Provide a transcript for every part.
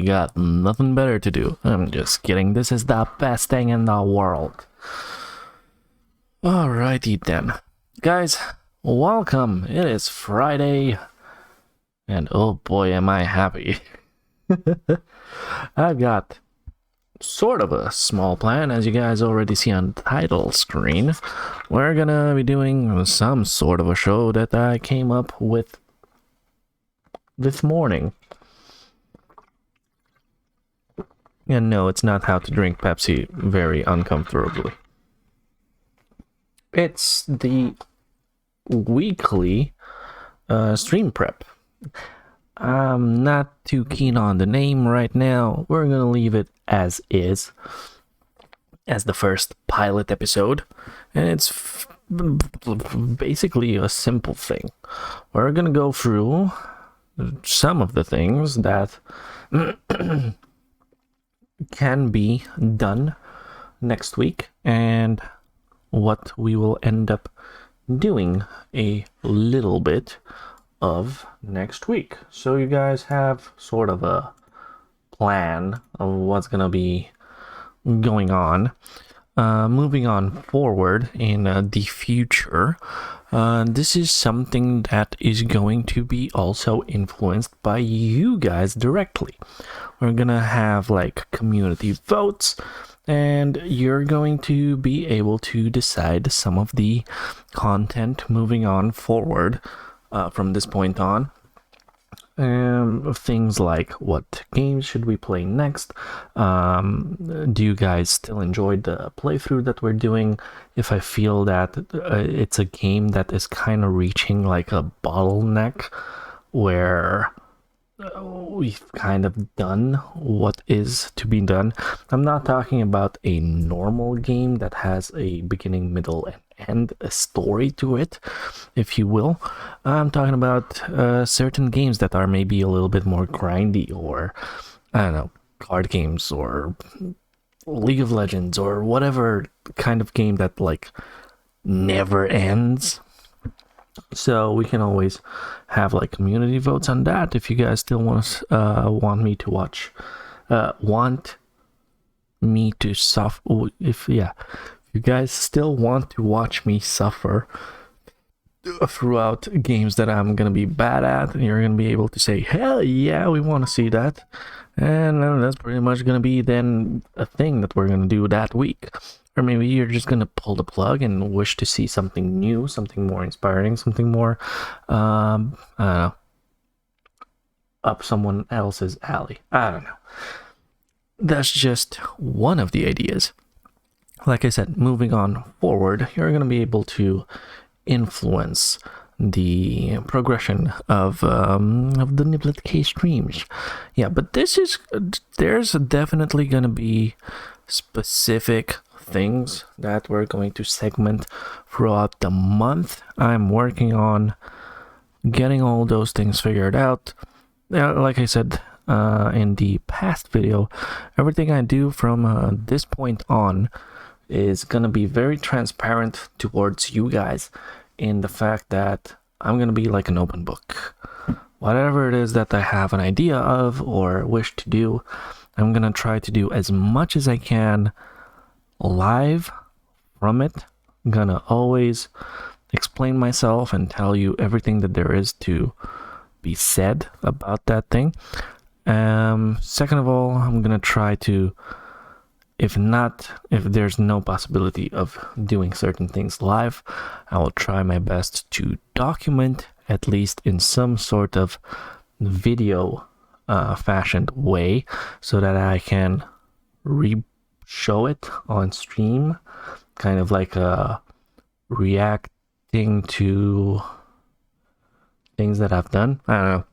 we got nothing better to do. I'm just kidding. This is the best thing in the world. Alrighty then. Guys, welcome. It is Friday. And oh boy, am I happy. I've got sort of a small plan, as you guys already see on the title screen. We're gonna be doing some sort of a show that I came up with this morning. And no, it's not how to drink Pepsi very uncomfortably. It's the weekly stream prep. I'm not too keen on the name right now. We're gonna leave it as is, as the first pilot episode, and it's basically a simple thing. We're gonna go through some of the things that can be done next week and what we will end up doing a little bit of next week. So you guys have sort of a plan of what's gonna be going on. Moving on forward in the future, this is something that is going to be also influenced by you guys directly. We're gonna have like community votes, and you're going to be able to decide some of the content moving on forward from this point on. Things like what games should we play next? Do you guys still enjoy the playthrough that we're doing? If I feel that it's a game that is kind of reaching like a bottleneck where we've kind of done what is to be done. I'm not talking about a normal game that has a beginning, middle, and end, a story to it, if you will. I'm talking about certain games that are maybe a little bit more grindy, or I don't know, card games or League of Legends or whatever kind of game that like never ends. So we can always have like community votes on that if you guys still want me to watch, want me to suffer. If you guys still want to watch me suffer throughout games that I'm gonna be bad at, and you're gonna be able to say, hell yeah, we want to see that. And that's pretty much gonna be then a thing that we're gonna do that week. Or maybe you're just gonna pull the plug and wish to see something new, something more inspiring, something more I don't know, up someone else's alley. I don't know. That's just one of the ideas. Like I said, moving on forward, you're gonna be able to influence the progression of the NibletK streams. Yeah, but there's definitely gonna be specific things that we're going to segment throughout the month. I'm working on getting all those things figured out. Like I said in the past video, everything I do from this point on is gonna be very transparent towards you guys, in the fact that I'm gonna be like an open book. Whatever it is that I have an idea of or wish to do, I'm gonna try to do as much as I can live from it. I'm gonna always explain myself and tell you everything that there is to be said about that thing. Second of all, I'm gonna try to, if there's no possibility of doing certain things live, I will try my best to document, at least in some sort of video fashioned way, so that I can show it on stream, kind of like reacting to things that I've done. I don't know.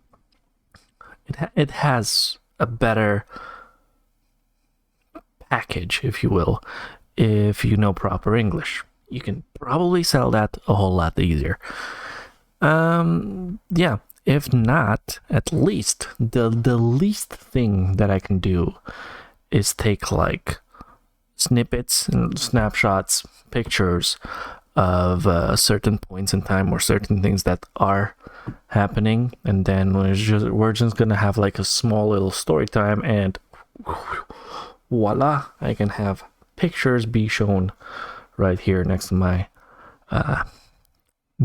It has a better package, if you will, if you know proper English. You can probably sell that a whole lot easier. Yeah, if not, at least the least thing that I can do is take like snippets and snapshots, pictures of certain points in time or certain things that are happening, and then we're just gonna have like a small little story time, and voila, I can have pictures be shown right here next to my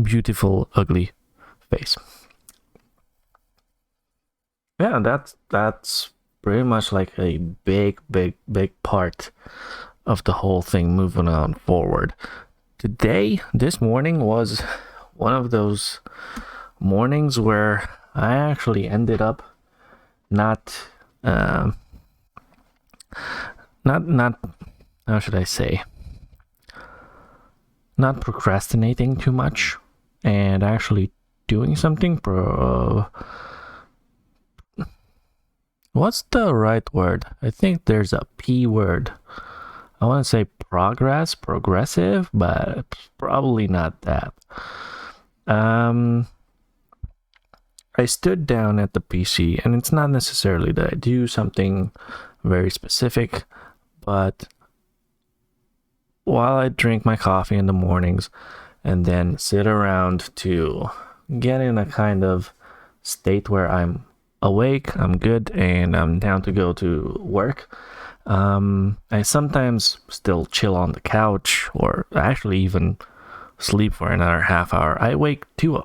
beautiful ugly face. Yeah, that's pretty much like a big part of the whole thing moving on forward. This morning was one of those mornings where I actually ended up not how should I say, not procrastinating too much and actually doing something what's the right word? I think there's a P word. I want to say progressive, but probably not that. I stood down at the PC, and it's not necessarily that I do something very specific, but while I drink my coffee in the mornings and then sit around to get in a kind of state where I'm awake, I'm good, and I'm down to go to work, I sometimes still chill on the couch, or actually even sleep for another half hour. I wake 2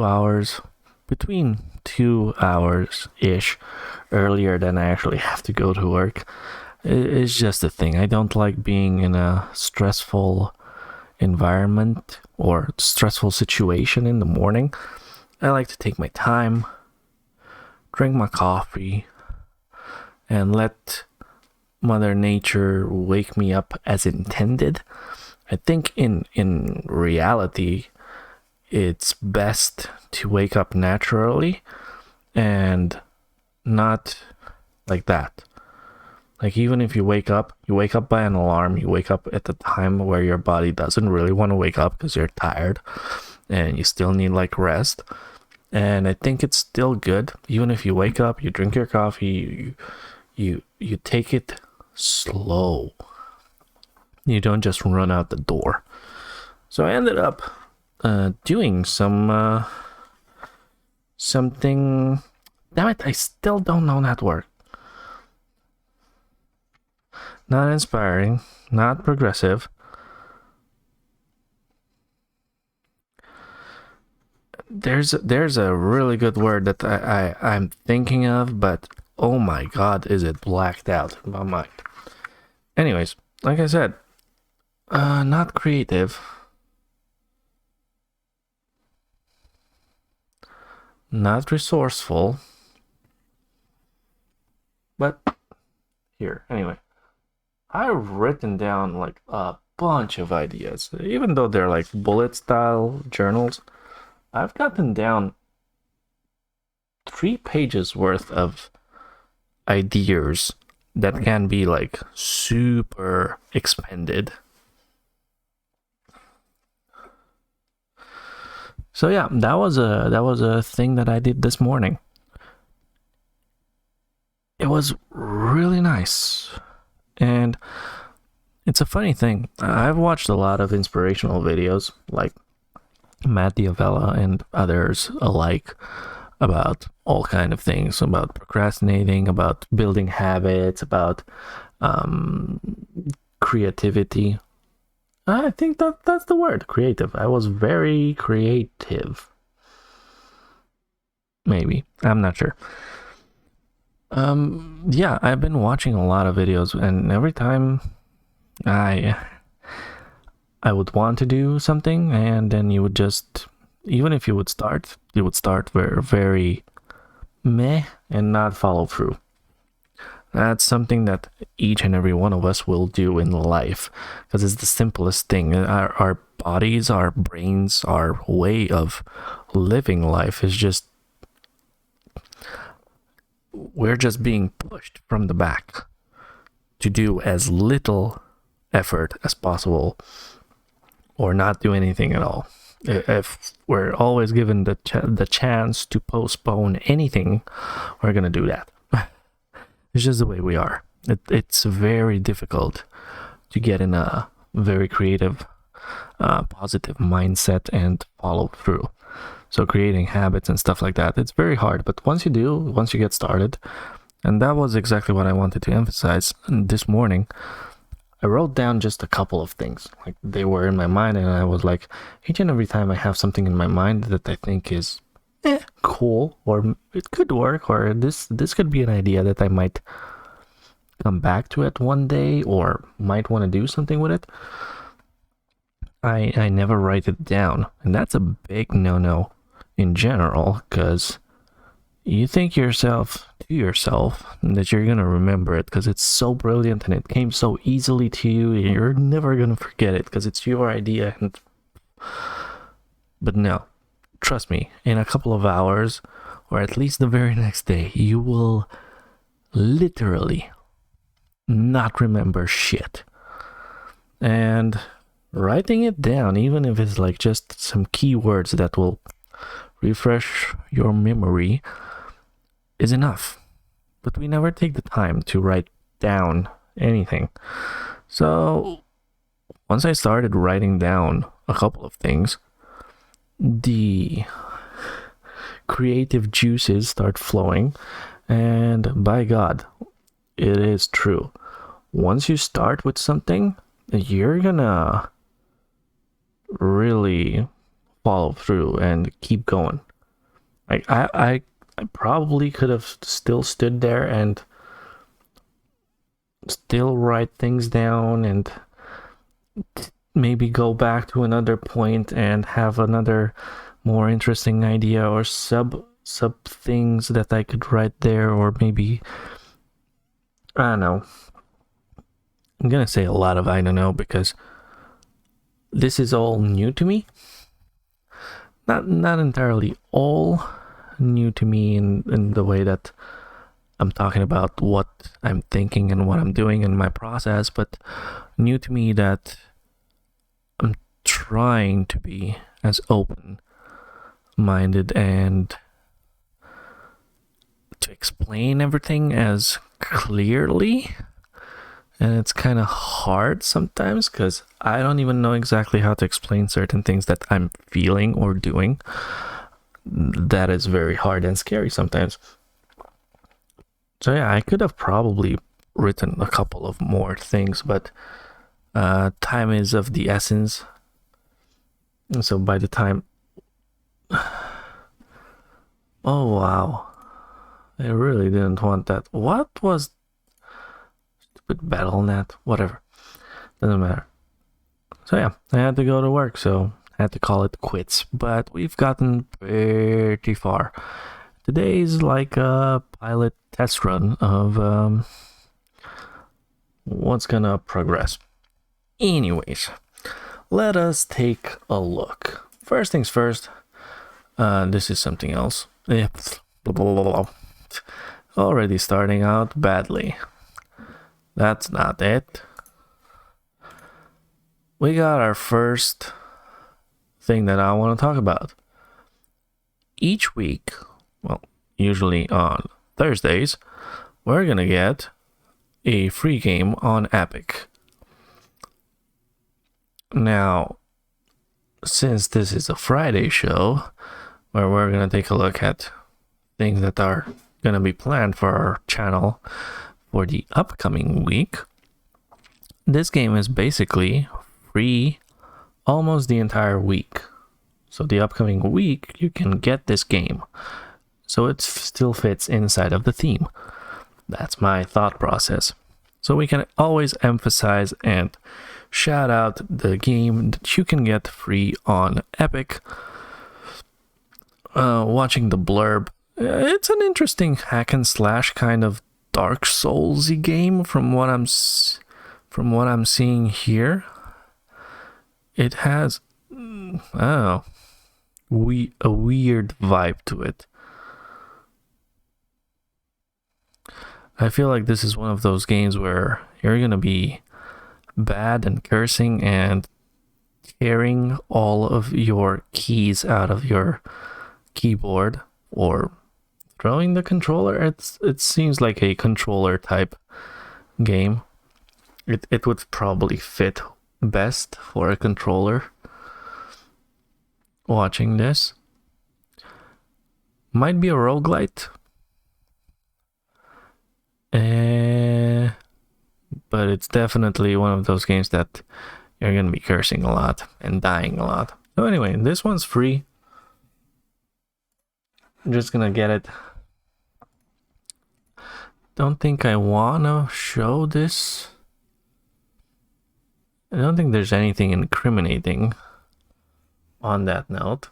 hours, between 2 hours ish earlier than I actually have to go to work. It's just a thing. I don't like being in a stressful environment or stressful situation in the morning. I like to take my time, drink my coffee, and let Mother Nature wake me up as intended. I think in reality, it's best to wake up naturally and not like that. Like, even if you wake up by an alarm, you wake up at the time where your body doesn't really want to wake up because you're tired and you still need like rest. And I think it's still good. Even if you wake up, you drink your coffee, you take it slow. You don't just run out the door. So I ended up doing something. Damn it, I still don't know that word. Not inspiring, not progressive. There's a really good word that I'm thinking of, but oh my god, is it blacked out in my mind. Anyways, like I said, not creative, not resourceful, but here. Anyway, I've written down like a bunch of ideas, even though they're like bullet style journals. I've gotten down 3 pages worth of ideas that can be like super expanded. So yeah, that was a thing that I did this morning. It was really nice. And it's a funny thing. I've watched a lot of inspirational videos like Matt Diavella and others alike about all kind of things, about procrastinating, about building habits, about creativity. I think that's the word, creative. I was very creative. Maybe. I'm not sure. Yeah, I've been watching a lot of videos, and every time I would want to do something, and then you would just, even if you would start very, very meh and not follow through. That's something that each and every one of us will do in life, because it's the simplest thing. Our bodies, our brains, our way of living life is just, we're just being pushed from the back to do as little effort as possible or not do anything at all. If we're always given the chance to postpone anything, we're gonna do that. It's just the way we are. It's very difficult to get in a very creative, positive mindset and follow through. So creating habits and stuff like that, it's very hard. But once you get started, and that was exactly what I wanted to emphasize this morning. I wrote down just a couple of things. Like, they were in my mind, and I was like, each and every time I have something in my mind that I think is cool, or it could work, or this could be an idea that I might come back to it one day, or might want to do something with it, I never write it down. And that's a big no-no in general, because you think to yourself that you're gonna remember it because it's so brilliant and it came so easily to you, and you're never gonna forget it because it's your idea. But no, trust me, in a couple of hours, or at least the very next day, you will literally not remember shit. And writing it down, even if it's like just some keywords that will refresh your memory, is enough. But we never take the time to write down anything. So once I started writing down a couple of things, the creative juices start flowing, and by God, it is true. Once you start with something, you're gonna really follow through and keep going. Like, I probably could have still stood there and still write things down and maybe go back to another point and have another more interesting idea, or sub things that I could write there, or maybe, I don't know. I'm gonna say a lot of I don't know because this is all new to me. Not entirely all new to me in the way that I'm talking about what I'm thinking and what I'm doing in my process, but new to me that I'm trying to be as open-minded and to explain everything as clearly. And it's kind of hard sometimes because I don't even know exactly how to explain certain things that I'm feeling or doing. That is very hard and scary sometimes. So yeah, I could have probably written a couple of more things, but time is of the essence. And so by the time... Oh wow, I really didn't want that. What was... Stupid BattleNet, whatever, doesn't matter. So yeah, I had to go to work, so I had to call it quits, but we've gotten pretty far. Today's like a pilot test run of what's gonna progress. Anyways, let us take a look. First things first, this is something else. Already starting out badly. That's not it. We got our first thing that I want to talk about. Each week, well, usually on Thursdays, we're gonna get a free game on Epic. Now, since this is a Friday show, where we're gonna take a look at things that are gonna be planned for our channel for the upcoming week, this game is basically free almost the entire week. So the upcoming week, you can get this game. So it still fits inside of the theme. That's my thought process. So we can always emphasize and shout out the game that you can get free on Epic. Watching the blurb, it's an interesting hack and slash kind of Dark Souls-y game from what I'm seeing here. It has a weird vibe to it. I feel like this is one of those games where you're gonna be bad and cursing and tearing all of your keys out of your keyboard, or throwing the controller. It seems like a controller type game. It would probably fit best for a controller. Watching this, Might be a roguelite. But it's definitely one of those games that you're gonna be cursing a lot and dying a lot. So anyway, this one's free. I'm just gonna get it. Don't think I wanna show this. I don't think there's anything incriminating on that note.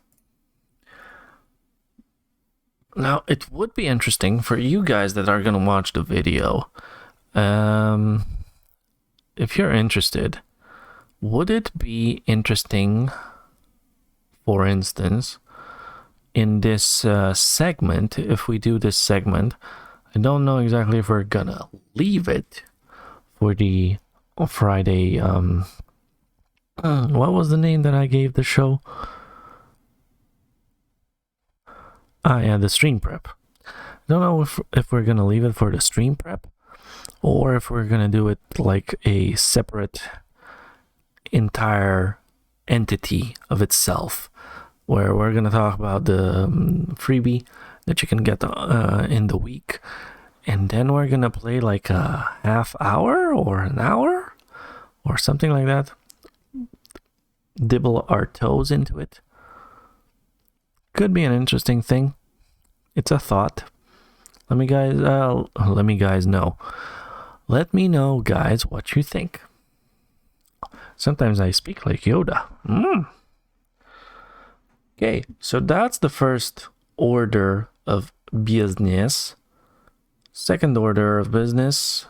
Now, it would be interesting for you guys that are gonna watch the video. If you're interested, would it be interesting, for instance, in this segment, if we do this segment, I don't know exactly if we're gonna leave it for the Friday, what was the name that I gave the show? Yeah, the stream prep. I don't know if we're gonna leave it for the stream prep, or if we're gonna do it like a separate entire entity of itself, where we're gonna talk about the freebie that you can get in the week, and then we're gonna play like a half hour or an hour or something like that, dibble our toes into it. Could be an interesting thing. It's a thought. Let me know, guys, what you think. Sometimes I speak like Yoda. Okay, so that's the first order of business. Second order of business,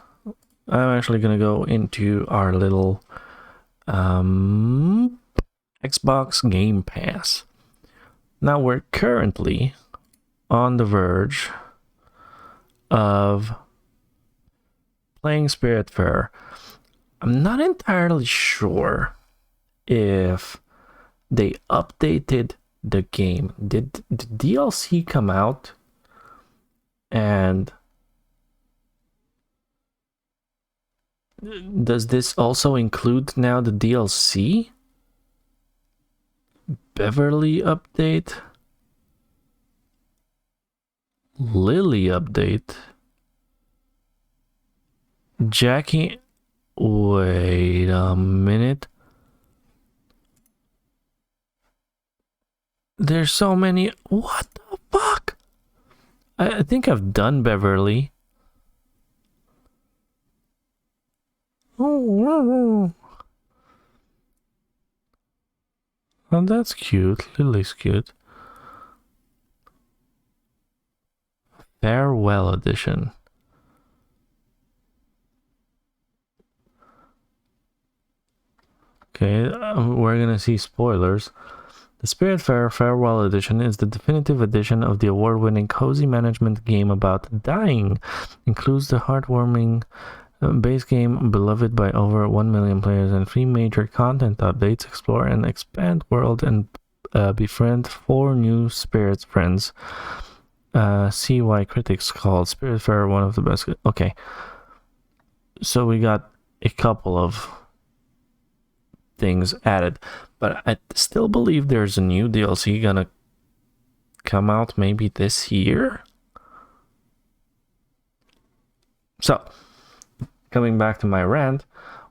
I'm actually gonna go into our little Xbox Game Pass. Now we're currently on the verge of playing Spiritfarer. I'm not entirely sure if they updated the game. Did the DLC come out? And does this also include now the DLC? Beverly update? Lily update? Jackie? Wait a minute. There's so many. What the fuck? I think I've done Beverly. Oh, that's cute. Lily's cute. Farewell edition. Okay, we're gonna see spoilers. The Spiritfarer Farewell Edition is the definitive edition of the award-winning cozy management game about dying. Includes the heartwarming base game beloved by over 1 million players and 3 major content updates. Explore and expand world and befriend 4 new spirits friends. See why critics called Spiritfarer one of the best. Okay, so we got a couple of things added, but I still believe there's a new DLC gonna come out maybe this year. So, coming back to my rant,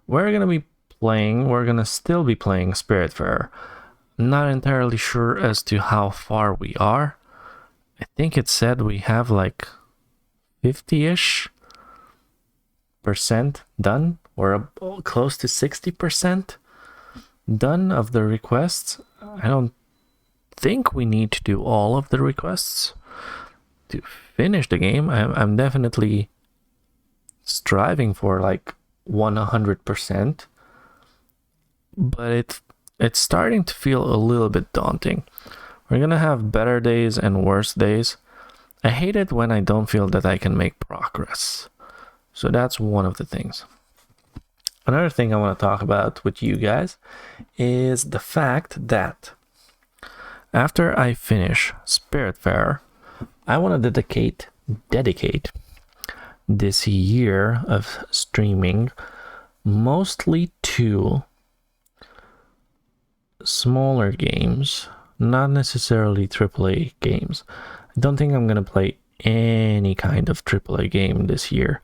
we're gonna still be playing Spiritfarer. Not entirely sure as to how far we are. I think it said we have like 50-ish% done, or close to 60% done of the requests. I don't think we need to do all of the requests to finish the game. I'm definitely striving for like 100%, but it's starting to feel a little bit daunting. We're gonna have better days and worse days. I hate it when I don't feel that I can make progress. So that's one of the things. Another thing I want to talk about with you guys is the fact that after I finish Spiritfarer, I want to dedicate this year of streaming mostly to smaller games, not necessarily AAA games. don't think I'm gonna play any kind of AAA game this year,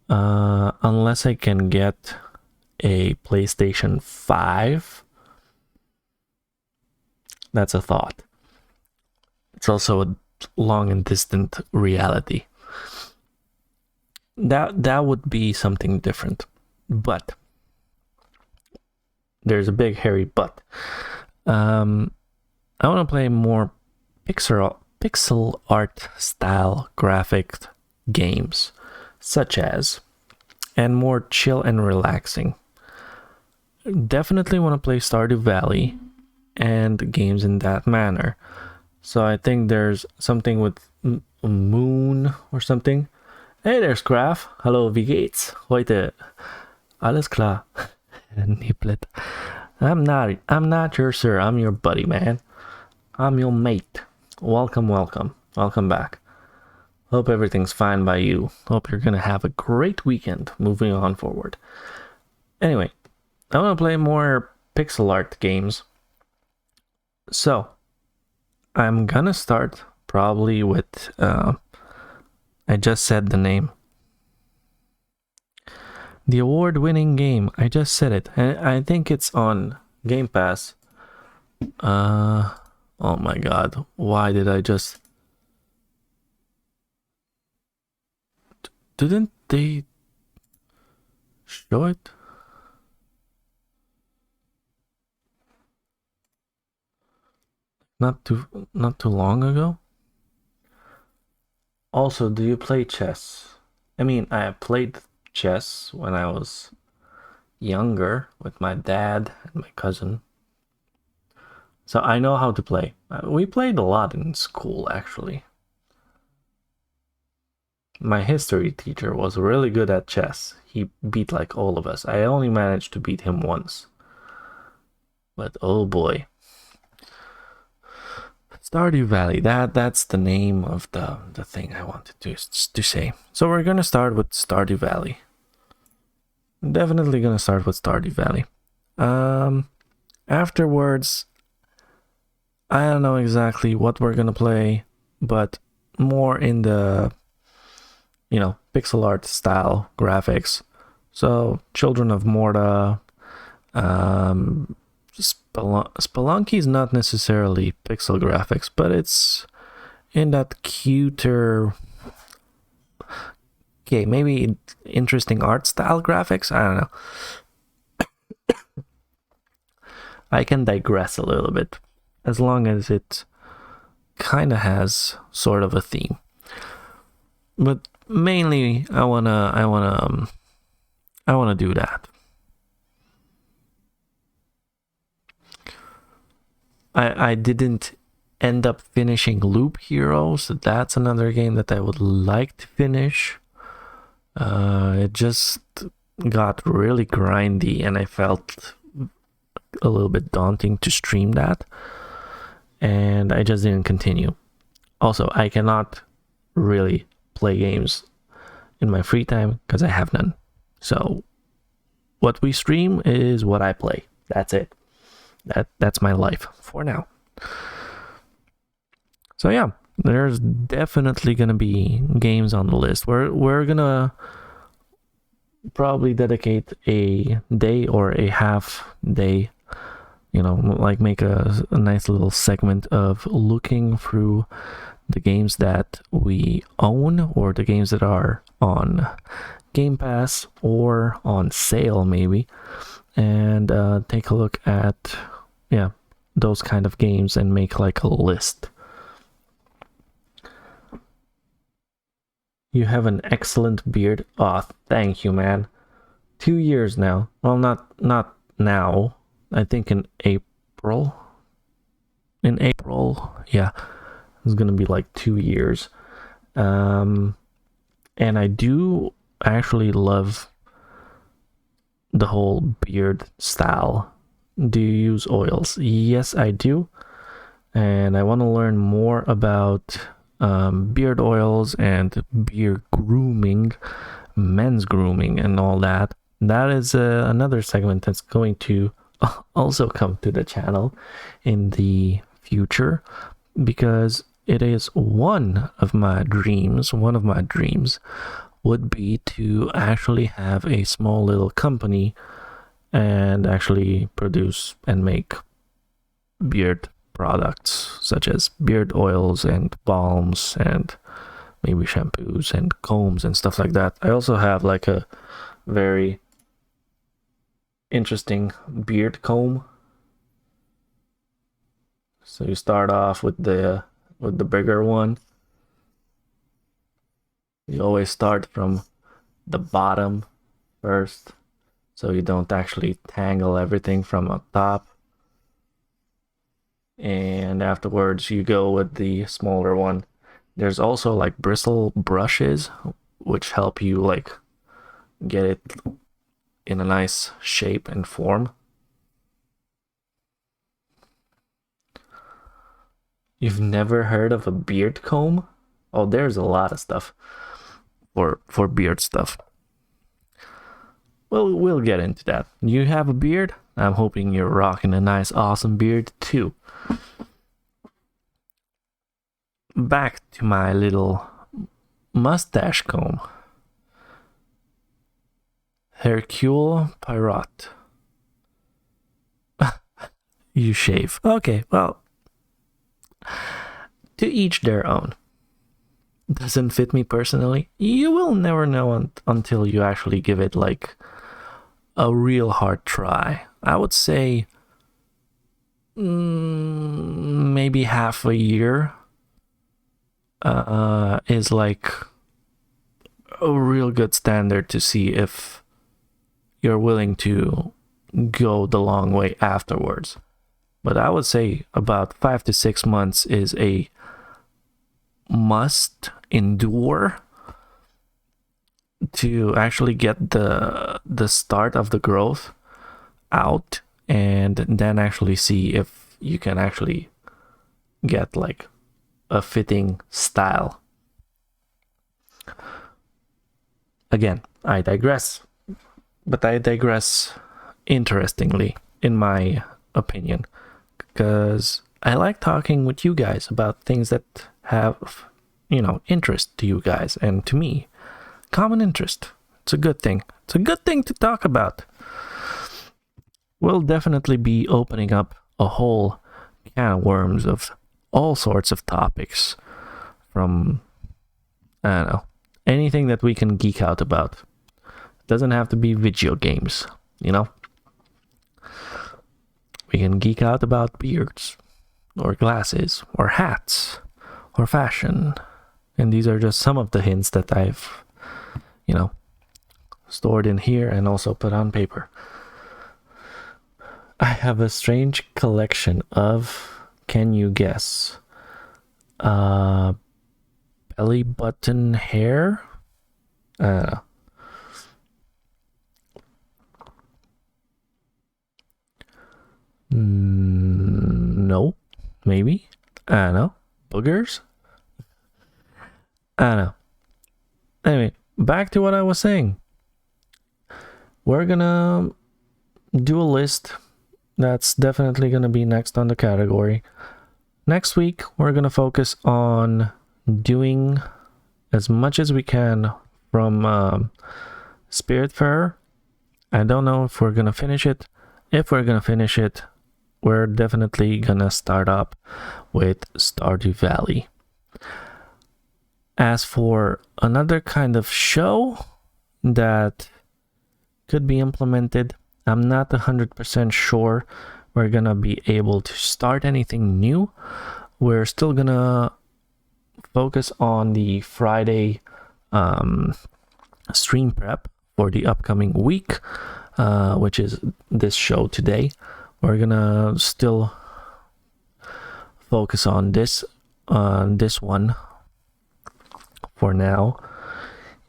unless I can get a PlayStation 5. That's a thought. It's also a long and distant reality. That would be something different. But there's a big hairy but. I want to play more pixel art style graphic games, such as, and more chill and relaxing. Definitely want to play Stardew Valley and games in that manner. So I think there's something with Moon or something. Hey, there's Graf. Hallo, wie geht's? Heute alles klar. Niblet. I'm not your sir. I'm your buddy, man. I'm your mate. Welcome back. Hope everything's fine by you. Hope you're gonna have a great weekend moving on forward. Anyway, I want to play more pixel art games. So, I'm gonna start probably with, I just said the name. The award-winning game, I just said it. I think it's on Game Pass. Oh my god, why did I just... Didn't they show it? Not too long ago? Also, do you play chess? I mean, I played chess when I was younger with my dad and my cousin. So I know how to play. We played a lot in school, actually. My history teacher was really good at chess. He beat like all of us. I only managed to beat him once. But oh boy. Stardew Valley, that's the name of the thing I wanted to say. So we're gonna start with Stardew Valley. Definitely gonna start with Stardew Valley. Afterwards, I don't know exactly what we're gonna play, but more in the, you know, pixel art style graphics. So Children of Morta, Spelunky is not necessarily pixel graphics, but it's in that cuter, okay, maybe interesting art style graphics. I don't know. I can digress a little bit as long as it kind of has sort of a theme. But mainly, I wanna do that. I didn't end up finishing Loop Heroes. That's another game that I would like to finish. It just got really grindy and I felt a little bit daunting to stream that. And I just didn't continue. Also, I cannot really play games in my free time because I have none. So what we stream is what I play. That's it. That's my life for now. So yeah, there's definitely gonna be games on the list. We're gonna probably dedicate a day or a half day, you know, like make a nice little segment of looking through the games that we own or the games that are on Game Pass or on sale maybe, and take a look at, yeah, those kind of games and make like a list. You have an excellent beard. Oh, thank you, man. 2 years now. Well, not now. I think in April. Yeah. It's gonna be like 2 years. And I do actually love the whole beard style. Do you use oils? Yes, I do. And I want to learn more about beard oils and beard grooming, men's grooming, and all that. That is another segment that's going to also come to the channel in the future, because it is one of my dreams would be to actually have a small little company and actually produce and make beard products such as beard oils and balms and maybe shampoos and combs and stuff like that. I also have like a very interesting beard comb. So you start off with the bigger one. You always start from the bottom first, so you don't actually tangle everything from up top. And afterwards you go with the smaller one. There's also like bristle brushes which help you like get it in a nice shape and form. You've never heard of a beard comb? Oh, there's a lot of stuff for beard stuff. Well, we'll get into that. You have a beard? I'm hoping you're rocking a nice, awesome beard too. Back to my little mustache comb. Hercule Poirot. You shave. Okay, well, to each their own. Doesn't fit me personally. You will never know until you actually give it like a real hard try. I would say maybe half a year is like a real good standard to see if you're willing to go the long way afterwards. But I would say about 5 to 6 months is a must endure to actually get the start of the growth out, and then actually see if you can actually get like a fitting style. Again, I digress, but I digress interestingly, in my opinion, because I like talking with you guys about things that have, interest to you guys and to me. Common interest. It's a good thing. It's a good thing to talk about. We'll definitely be opening up a whole can of worms of all sorts of topics, from, I don't know, anything that we can geek out about. It doesn't have to be video games, We can geek out about beards, or glasses, or hats, or fashion. And these are just some of the hints that I've, stored in here and also put on paper. I have a strange collection of, can you guess, belly button hair? I don't know. No, maybe. I don't know. Boogers? I don't know. Anyway, back to what I was saying. We're gonna do a list. That's definitely gonna be next on the category. Next week, we're gonna focus on doing as much as we can from Spiritfarer. I don't know if we're gonna finish it. If we're gonna finish it, we're definitely gonna start up with Stardew Valley. As for another kind of show that could be implemented, I'm not 100% sure we're gonna be able to start anything new. We're still gonna focus on the Friday stream prep for the upcoming week, which is this show today. We're gonna still focus on this one for now,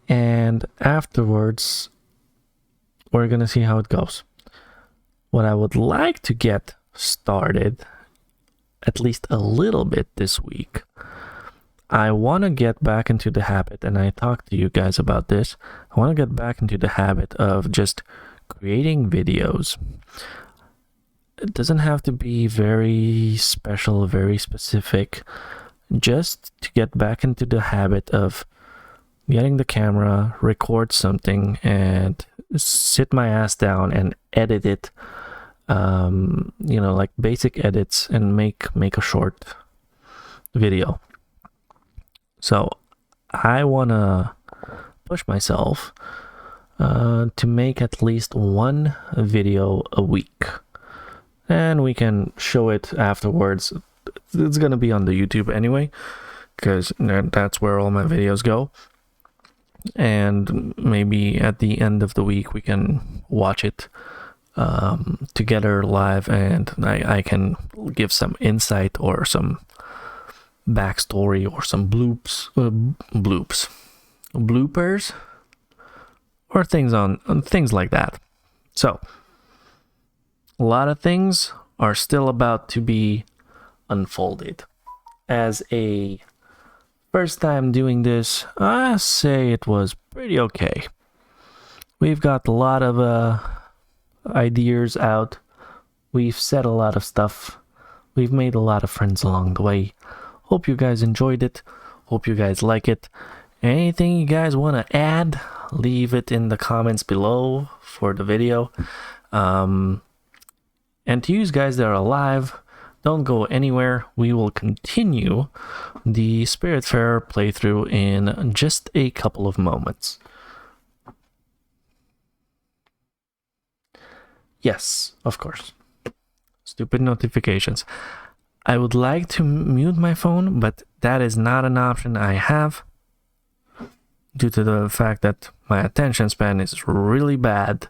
and afterwards we're gonna see how it goes. What I would like to get started, at least a little bit this week, I want to get back into the habit, and I talked to you guys about this, I want to get back into the habit of just creating videos. It doesn't have to be very special, very specific. just to get back into the habit of getting the camera, record something, and sit my ass down and edit it. Like basic edits, and make a short video. So I wanna push myself to make at least one video a week, and we can show it afterwards. It's gonna be on the YouTube anyway, because that's where all my videos go. And maybe at the end of the week we can watch it together live, and I can give some insight or some backstory or some bloopers or things like that. So a lot of things are still about to be unfolded. As a first time doing this, I say it was pretty okay. We've got a lot of ideas out. We've said a lot of stuff. We've made a lot of friends along the way. Hope you guys enjoyed it. Hope you guys like it. Anything you guys want to add, leave it in the comments below for the video. And to you guys that are alive, don't go anywhere. We will continue the Spiritfarer playthrough in just a couple of moments. Yes, of course. Stupid notifications. I would like to mute my phone, but that is not an option I have, due to the fact that my attention span is really bad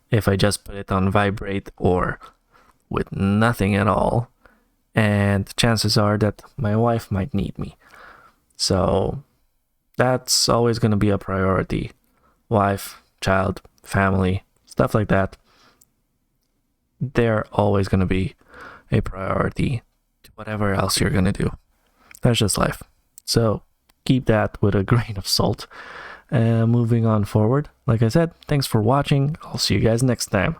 if I just put it on vibrate or with nothing at all. And chances are that my wife might need me. So that's always going to be a priority. Wife, child, family, stuff like that. They're always going to be a priority to whatever else you're going to do. That's just life. So keep that with a grain of salt. Moving on forward. Like I said, thanks for watching. I'll see you guys next time.